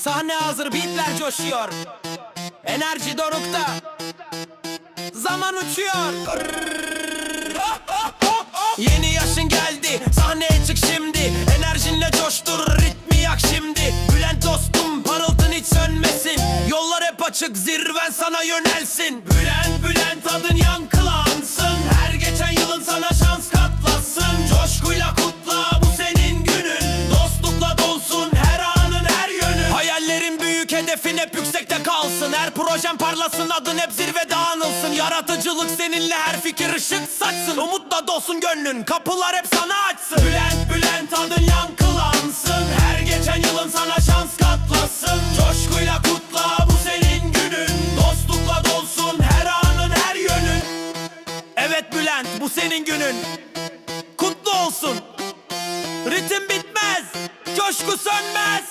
Sahne hazır, beatler coşuyor. Enerji dorukta, zaman uçuyor. Yeni yaşın geldi, sahneye çık şimdi. Enerjinle coştur, ritmi yak şimdi. Bülent dostum, parıltın hiç sönmesin. Yollar hep açık, zirven sana yönelsin. Bülent, Bülent adın yankılansın. Her geçen yılın sana şans katlasın. Coşkuyla kutla, bu senin günün. Dostlukla dolsun her anın her yönün. Hayallerin büyük, hedefin hep yüksekte kalsın. Her projen parlasın, adın hep zirvede anılsın. Yaratıcılık seninle, her fikir ışık saçsın. Umutla dolsun gönlün, kapılar hep sana açsın. Bülent, Bülent adın yankılansın. Her geçen yılın sana şans katlasın. Coşkuyla kutla, bu senin günün. Dostlukla dolsun her anın her yönün. Evet Bülent, bu senin günün. Kutlu olsun. Ritim bitmez, coşku sönmez.